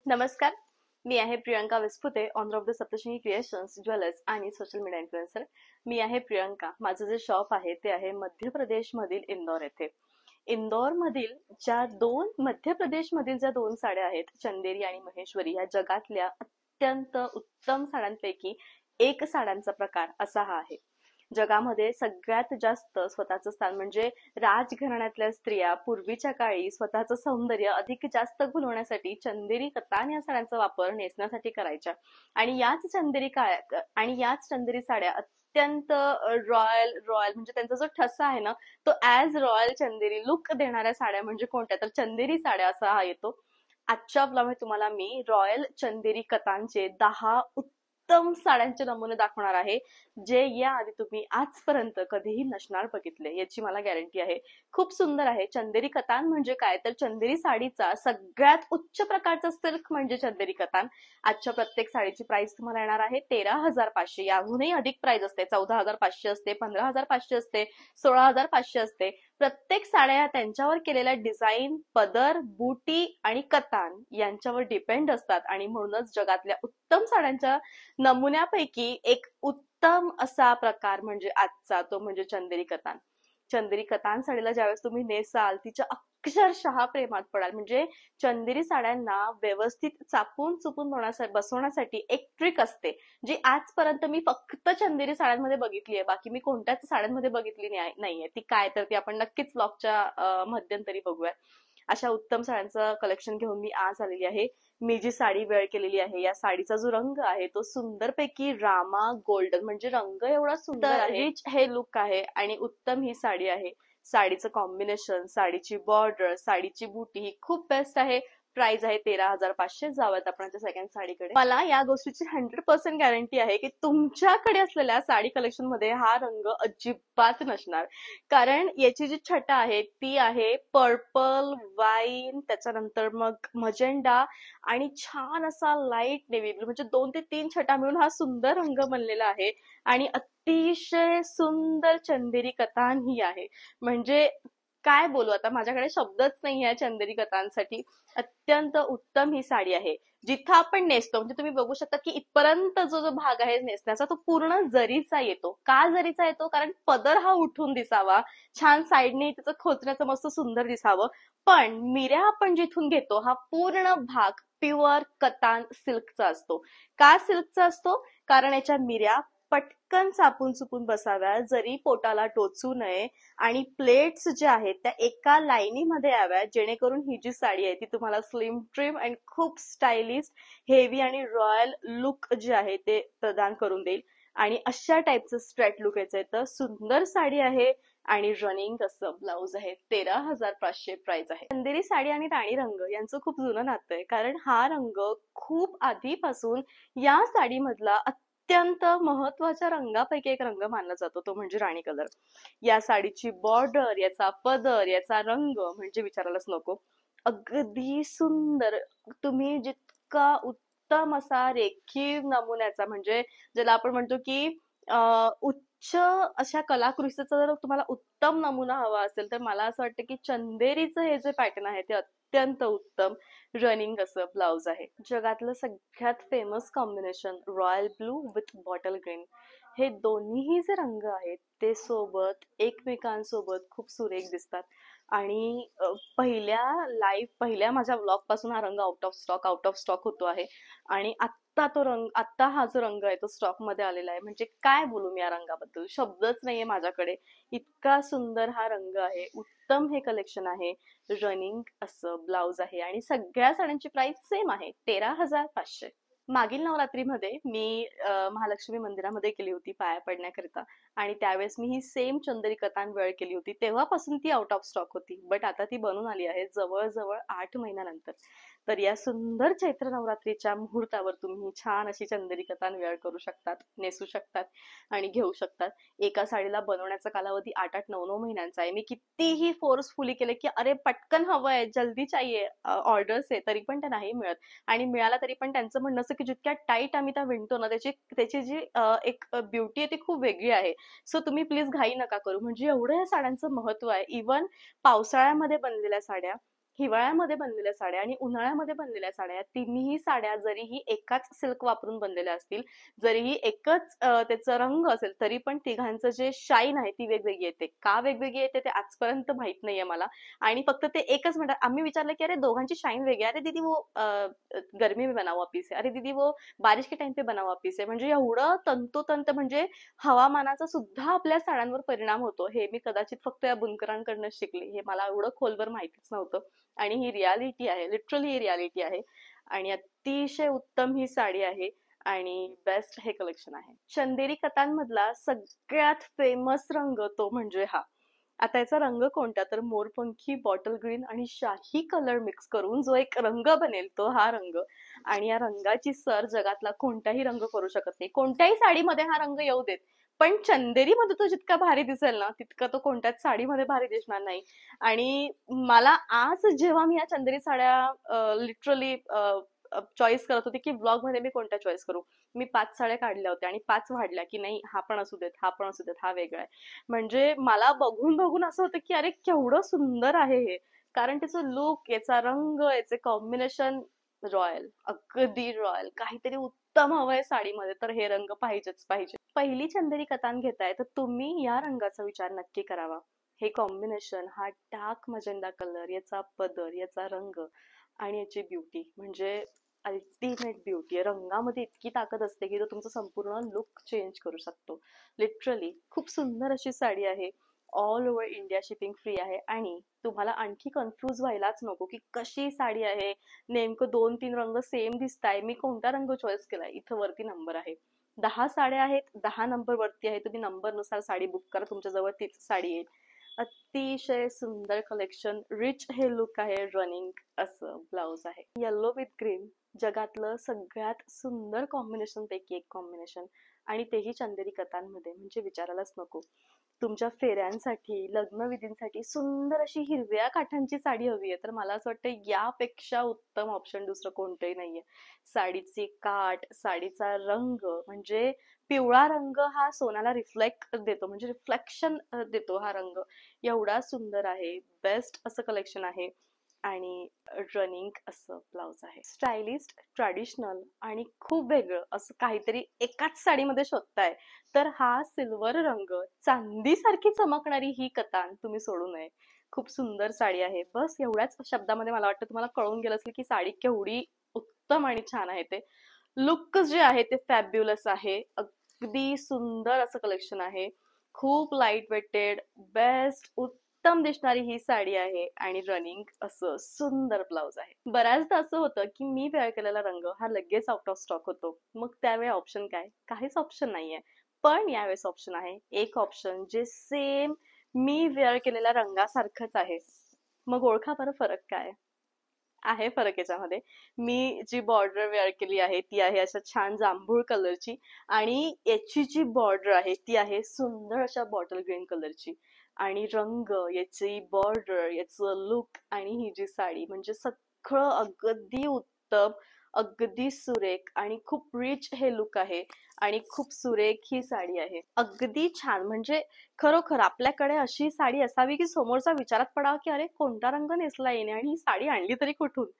नमस्कार, मी आहे Priyanka Vispute, owner of the Saptashrungi creations, jewellers आणि सोशल मीडिया इन्फ्लुएन्सर. मी आहे प्रियंका. माझं जे शॉप आहे ते आहे मध्य प्रदेशमधील इंदौर येथे. इंदौरमधील मध्य प्रदेशमधील ज्या दोन साड्या आहेत, चंदेरी आणि महेश्वरी, या जगातल्या अत्यंत उत्तम साड्यांपैकी एक साड्यांचा प्रकार असा हा आहे. जगामध्ये सगळ्यात जास्त स्वतःचं स्थान म्हणजे राजघराण्यातल्या स्त्रिया पूर्वीच्या काळी स्वतःचं सौंदर्य अधिक जास्त खुलवण्यासाठी चंदेरी कतान या साड्यांचा वापर नेसण्यासाठी करायच्या. आणि याच चंदेरी साड्या अत्यंत रॉयल रॉयल म्हणजे त्यांचा जो ठसा आहे ना, तो ऍज रॉयल चंदेरी लुक देणाऱ्या साड्या म्हणजे कोणत्या, तर चंदेरी साड्या असा हा येतो. आजच्या ब्लॉगमध्ये तुम्हाला मी रॉयल चंदेरी कतांचे 10 उत्तम साड्यांचे नमुने दाखवणार आहे, जे या आधी तुम्ही आजपर्यंत कधीही नसणार बघितले, याची मला गॅरंटी आहे. खूप सुंदर आहे. चंदेरी कतान म्हणजे काय, तर चंदेरी साडीचा सगळ्यात उच्च प्रकारचा सिल्क म्हणजे चंदेरी कतान. आजच्या प्रत्येक साडीची प्राइस तुम्हाला येणार आहे 13,500. याहूनही अधिक प्राइस असते, 14,500 असते, 15,500 असते, 16,500 असते. प्रत्येक साड्या त्यांच्यावर केलेल्या डिझाईन, पदर, बुटी आणि कतान यांच्यावर डिपेंड असतात. आणि म्हणूनच जगातल्या उत्तम साड्यांच्या नमुन्यापैकी एक उत्तम असा प्रकार म्हणजे आजचा, तो म्हणजे चंदेरी कतान. चंदेरी कतान साडीला ज्यावेळेस तुम्ही नेसाल, तिच्या अक्षरशः प्रेमात पडाल. म्हणजे चंदेरी साड्यांना व्यवस्थित चापून चुपून बसवण्यासाठी एक ट्रिक असते, जी आजपर्यंत मी फक्त चंदेरी साड्यांमध्ये बघितली आहे. बाकी मी कोणत्याच साड्यांमध्ये बघितली नाहीये. ती काय, तर ती आपण नक्कीच ब्लॉगच्या मध्यंतरी बघूया. अशा उत्तम साड्यांचं कलेक्शन घेऊन मी आज आलेली आहे. मी जी साडी वेअर केलेली आहे, या साडीचा जो रंग आहे तो सुंदरपैकी रामा गोल्डन, म्हणजे रंग एवढा सुंदर आहे, रिच हे लुक आहे आणि उत्तम ही साडी आहे. साडीचं कॉम्बिनेशन, साडीची बॉर्डर, साडीची बुटी ही खूप बेस्ट आहे. प्राइस आहे 13,500. जाऊयात आपण सेकंड साडीकडे. मला या गोष्टीची 100% गॅरंटी आहे की तुमच्याकडे असलेल्या साडी कलेक्शन मध्ये हा रंग अजिबात नसणार. कारण याची जी छटा आहे ती आहे पर्पल, वाईन, त्याच्यानंतर मग मजेंडा आणि छान असा लाईट नेव्ही ब्लू, म्हणजे 2 ते 3 छटा मिळून हा सुंदर रंग बनलेला आहे. आणि अतिशय सुंदर चंदेरी कतान ही आहे. म्हणजे काय बोलू आता, माझ्याकडे शब्दच नाही आहे चंदेरी कतांसाठी. अत्यंत उत्तम ही साडी आहे. जिथं आपण नेसतो, म्हणजे तुम्ही बघू शकता की इथपर्यंत जो भाग आहे नेसण्याचा तो पूर्ण जरीचा येतो. का जरीचा येतो, कारण पदर हा उठून दिसावा, छान साईडने त्याचं खोचण्याचं मस्त सुंदर दिसावं. पण मिऱ्या आपण जिथून घेतो हा पूर्ण भाग प्युअर कतान सिल्कचा असतो. का सिल्कचा असतो, कारण याच्या मिऱ्या पटकन चापून चुपून बसाव्या, जरी पोटाला टोचू नये, आणि प्लेट्स ज्या आहेत त्या एका लाईनीमध्ये याव्या, जेणेकरून ही जी साडी आहे ती तुम्हाला स्लिम, ट्रिम अँड खूप स्टायलिश, हेवी आणि रॉयल लुक जे आहे ते प्रदान करून देईल. आणि अशा टाईपचं स्ट्रेट लुक यायचंय. तर सुंदर साडी आहे आणि रनिंग असं ब्लाउज आहे. 13,500 प्राइस आहे. चंदेरी साडी आणि राणी रंग यांचं खूप जुनं नातं आहे, कारण हा रंग खूप आधीपासून या साडीमधला अत्यंत महत्वाच्या रंगापैकी एक रंग मानला जातो, तो म्हणजे राणी कलर. या साडीची बॉर्डर, याचा पदर, याचा रंग म्हणजे विचारायलाच नको. अगदी सुंदर. तुम्ही जितका उत्तम असा रेखीव नमुन्याचा, म्हणजे ज्याला आपण म्हणतो की उच्च अशा कलाकृतीचा जर तुम्हाला उत्तम नमुना हवा असेल, तर मला असं वाटतं की चंदेरीचं हे जे पॅटर्न आहे ते अत्यंत उत्तम रनिंग असं ब्लाउज आहे. जगातलं सगळ्यात famous combination royal blue with bottle green, हे दोन्हीही जे रंग आहेत ते सोबत एकमेकांसोबत खूप सुरेख दिसतात. आणि पहिल्या माझ्या ब्लॉग पासून हा रंग आउट ऑफ स्टॉक होतो आहे. आणि आता हा जो रंग आहे तो स्टॉक मध्ये आलेला आहे. म्हणजे काय बोलू मी या रंगाबद्दल, शब्दच नाहीये माझ्याकडे. इतका सुंदर हा रंग आहे. उत्तम हे कलेक्शन आहे. रनिंग असं ब्लाउज आहे आणि सगळ्या साड्यांची प्राइस सेम आहे, 13,500. मागील नवरात्रीमध्ये मी महालक्ष्मी मंदिरामध्ये गेली होती पाया पडण्याकरिता, आणि त्यावेळेस मी ही सेम चंदेरी कतान वेअर केली होती. तेव्हापासून ती आउट ऑफ स्टॉक होती, बट आता ती बनून आली आहे जवळजवळ 8 महिन्यानंतर. तर या सुंदर चैत्र नवरात्रीच्या मुहूर्तावर तुम्ही छान अशी चंदेरी कतान वेअर करू शकतात, नेसू शकतात आणि घेऊ शकतात. एका साडीला बनवण्याचा कालावधी 8-8, 9-9 महिन्यांचा आहे. मी कितीही फोर्सफुली केले की अरे पटकन हवंय, जल्दी चाहिए, ऑर्डर्स आहे, तरी पण त्या नाही मिळत. आणि मिळाला तरी पण त्यांचं म्हणणं असं की जितक्या टाईट आम्ही त्या विणतो ना, त्याची जी एक ब्युटी आहे ती खूप वेगळी आहे. सो तुम्ही प्लीज घाई नका करू. म्हणजे एवढं या साड्यांचं महत्व आहे. इवन पावसाळ्यामध्ये बनलेल्या साड्या, हिवाळ्यामध्ये बनलेल्या साड्या आणि उन्हाळ्यामध्ये बनलेल्या साड्या, या तिन्ही साड्या जरीही एकाच सिल्क वापरून बनलेल्या असतील, जरीही एकच त्याचा रंग असेल, तरी पण तिघांचं जे शाईन आहे ती वेगवेगळी येते. का वेगवेगळी येते ते आजपर्यंत माहित नाहीये मला. आणि फक्त ते एकच म्हणतात, आम्ही विचारलं की अरे दोघांची शाईन वेगळी आहे. अरे दीदी वो गर्मी में बना हुआ पीस है, अरे दीदी वो बारिश के टाइम पे बना हुआ पीस है. म्हणजे एवढं तंतोतंत, म्हणजे हवामानाचा सुद्धा आपल्या साड्यांवर परिणाम होतो. हे मी कदाचित फक्त या बुनकरांकडनं शिकले. हे मला एवढं खोलवर माहितीच नव्हतं. आणि ही रियालिटी आहे, लिटरली ही रियालिटी आहे. आणि अतिशय उत्तम ही साडी आहे आणि बेस्ट हे कलेक्शन आहे. चंदेरी कतांमधला सगळ्यात फेमस रंग तो म्हणजे हा. आता याचा रंग कोणता, तर मोरपंखी, बॉटल ग्रीन आणि शाही कलर मिक्स करून जो एक रंग बनेल तो हा रंग. आणि या रंगाची सर जगातला कोणताही रंग करू शकत नाही. कोणत्याही साडीमध्ये हा रंग येऊ देत, पण चंदेरीमध्ये तो जितका भारी दिसेल ना, तितका तो कोणत्याच साडीमध्ये भारी दिसणार नाही. आणि मला आज जेव्हा मी या चंदेरी साड्या लिटरली चॉईस करत होते की ब्लॉग मध्ये मी कोणत्या चॉईस करू, मी 5 साड्या काढल्या होत्या आणि 5 वाढल्या की नाही हा पण असू देत, हा पण असू देत, हा वेगळा आहे. म्हणजे मला बघून बघून असं होतं की अरे केवढं सुंदर आहे हे. कारण त्याचं लुक, याचा रंग, याचे कॉम्बिनेशन रॉयल, अगदी रॉयल. काहीतरी उत्तम हवंय साडीमध्ये तर हे रंग पाहिजेच पाहिजे. पहिली चंदेरी कतान घेताय तर तुम्ही या रंगाचा विचार नक्की करावा. हे कॉम्बिनेशन, हा डार्क मजेंडा कलर, याचा पदर, याचा रंग आणि याची ब्युटी म्हणजे अल्टिमेट ब्युटी आहे. रंगामध्ये इतकी ताकद असते की तो तुमचा संपूर्ण लुक चेंज करू शकतो. लिटरली खूप सुंदर अशी साडी आहे. All over India shipping free आहे. आणि तुम्हाला आणखी कन्फ्यूज व्हायलाच नको की कशी साडी आहे, नेमकं 2-3 रंग सेम दिसताय, मी कोणता रंग चॉईस केलाय. इथं वरती नंबर आहे, 10 साड्या आहेत, 10 नंबर वरती आहे. तुम्ही नंबर नुसार साडी बुक करा, तुमच्याजवळ तीच साडी येईल. अतिशय सुंदर कलेक्शन, रिच हे लुक आहे. रनिंग असं ब्लाउज आहे, येलो विथ ग्रीन, जगातलं सगळ्यात सुंदर कॉम्बिनेशन पैकी एक कॉम्बिनेशन. आणि तेही चंदेरी कतांमध्ये, म्हणजे विचारायलाच नको. तुमच्या फेऱ्यांसाठी, लग्नविधींसाठी सुंदर अशी हिरव्या काठांची साडी हवी आहे तर मला असं वाटतं यापेक्षा उत्तम ऑप्शन दुसरं कोणतंही नाहीये. साडीची काठ, साडीचा रंग, म्हणजे पिवळा रंग हा सोन्याला रिफ्लेक्ट देतो, म्हणजे रिफ्लेक्शन देतो हा रंग. एवढा सुंदर आहे. बेस्ट असं कलेक्शन आहे. आणि रनिंग असं ब्लाउज आहे. स्टायलिस्ट, ट्रॅडिशनल आणि खूप वेगळं असं काहीतरी एकाच साडीमध्ये शोधताय तर हा सिल्वर रंग, चांदीसारखी चमकणारी ही कतान तुम्ही सोडू नये. खूप सुंदर साडी आहे. बस एवढ्याच शब्दामध्ये मला वाटतं तुम्हाला कळून गेलं असेल की साडी केवढी उत्तम आणि छान आहे ते. लुक जे आहे ते फॅब्युलस आहे. अगदी सुंदर असं कलेक्शन आहे. खूप लाईट वेटेड, बेस्ट, उत्तम दिसणारी ही साडी आहे. आणि रनिंग असं सुंदर ब्लाउज आहे. बऱ्याचदा असं होतं की मी वेअर केलेला रंग हा लगेच आउट ऑफ स्टॉक होतो. मग त्यावेळी ऑप्शन काय, काहीच ऑप्शन नाहीये. पण यावेळेस ऑप्शन आहे, एक ऑप्शन जे सेम मी वेअर केलेल्या रंगासारखंच आहे. मग ओळखा बरं फरक काय आहे. फरक याच्यामध्ये, मी जी बॉर्डर वेअर केली आहे ती आहे अशा छान जांभूळ कलरची. आणि याची जी बॉर्डर आहे ती आहे सुंदर अशा बॉटल ग्रीन कलरची. आणि रंग, याची बॉर्डर, याचं लुक आणि ही जी साडी, म्हणजे सगळं अगदी उत्तम, अगदी सुरेख आणि खूप रिच हे लुक आहे. आणि खूप सुरेख ही साडी आहे. अगदी छान, म्हणजे खरोखर आपल्याकडे अशी साडी असावी की समोरचा विचारात पडावा की अरे कोणता रंग नेसला येणे आणि ही साडी आणली तरी कुठून.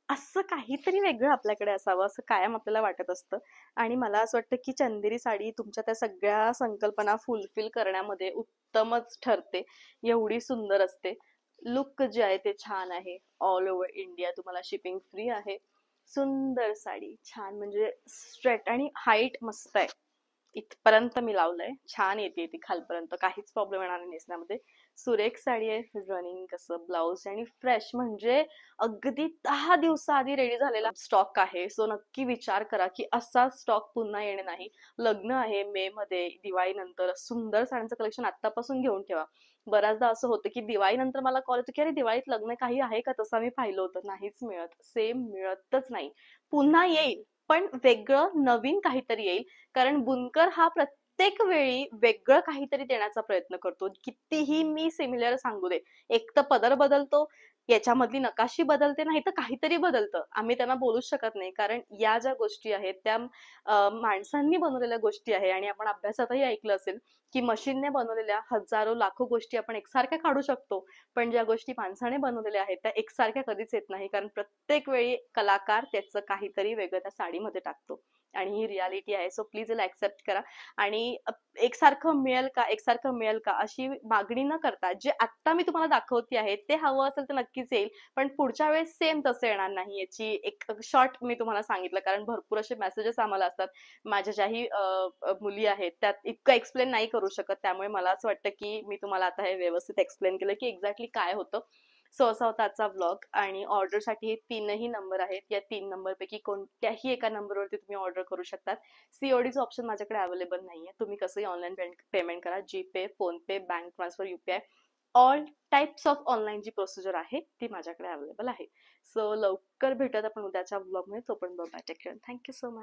असं काहीतरी वेगळं आपल्याकडे असावं असं कायम आपल्याला वाटत असतं. आणि मला असं वाटतं की चंदेरी साडी तुमच्या त्या सगळ्या संकल्पना फुलफिल करण्यामध्ये उत्तमच ठरते. एवढी सुंदर असते. लुक जे आहे ते छान आहे. ऑल ओव्हर इंडिया तुम्हाला शिपिंग फ्री आहे. सुंदर साडी, छान, म्हणजे स्ट्रेट आणि हाईट मस्त आहे. इथपर्यंत मी लावलंय, छान येते ती खालपर्यंत, काहीच प्रॉब्लेम येणार नाही नेसण्यामध्ये. सुरेख साडी आहे. रनिंग असं ब्लाउज आणि फ्रेश, म्हणजे अगदी 10 दिवसाआधी रेडी झालेला स्टॉक आहे. सो नक्की विचार करा की असा स्टॉक पुन्हा येणे नाही. लग्न आहे मे मध्ये, दिवाळी नंतर सुंदर साड्यांचं कलेक्शन आतापासून घेऊन ठेवा. बऱ्याचदा असं होतं की दिवाळी नंतर मला कॉल येतो की अरे दिवाळीत लग्न काही आहे का, तसं मी पाहिलं होतं, नाहीच मिळत, सेम मिळतच नाही. पुन्हा येईल पण वेगळं नवीन काहीतरी येईल. कारण बुनकर हा प्रत्येक वेळी वेगळं काहीतरी देण्याचा प्रयत्न करतो. कितीही मी सिमिलर सांगू दे, एक तर पदर बदलतो, याच्यामधली नकाशी बदलते नाही तर काहीतरी बदलतं. आम्ही त्यांना बोलूच शकत नाही, कारण या ज्या गोष्टी आहेत त्या माणसांनी बनवलेल्या गोष्टी आहे. आणि आपण अभ्यासातही ऐकलं असेल की मशीनने बनवलेल्या हजारो लाखो गोष्टी आपण एकसारख्या काढू शकतो, पण ज्या गोष्टी माणसाने बनवलेल्या आहेत त्या एकसारख्या कधीच येत नाही, कारण प्रत्येक वेळी कलाकार त्याचं काहीतरी वेगळं त्या साडीमध्ये टाकतो. आणि ही रियालिटी आहे. सो प्लीज याला ऍक्सेप्ट करा. आणि एकसारखं मिळेल का, एकसारखं मिळेल का अशी मागणी न करता जे आत्ता मी तुम्हाला दाखवते आहे ते हवं असेल तर नक्कीच येईल, पण पुढच्या वेळेस सेम तसं येणार नाही. याची एक शॉर्ट मी तुम्हाला सांगितलं, कारण भरपूर असे मेसेजेस आम्हाला असतात. माझ्या ज्याही मुली आहेत त्यात इतकं एक्सप्लेन नाही करू शकत, त्यामुळे मला असं वाटतं की मी तुम्हाला आता हे व्यवस्थित एक्सप्लेन केलं की एक्झॅक्टली काय होतं. सो असा होता आजचा ब्लॉग. आणि ऑर्डरसाठी हे 3ही नंबर आहेत. या 3 नंबरपैकी कोणत्याही एका नंबरवरती तुम्ही ऑर्डर करू शकतात. सीओडीचं ऑप्शन माझ्याकडे अवेलेबल नाहीये. तुम्ही कसंही ऑनलाईन पेमेंट करा. GPay, PhonePe, bank transfer, UPI, all types of online जी प्रोसिजर आहे ती माझ्याकडे अवेलेबल आहे. सो लवकर भेटत आपण उद्याच्या ब्लॉगमध्ये. तोपर्यंत bye, take care, thank you so much.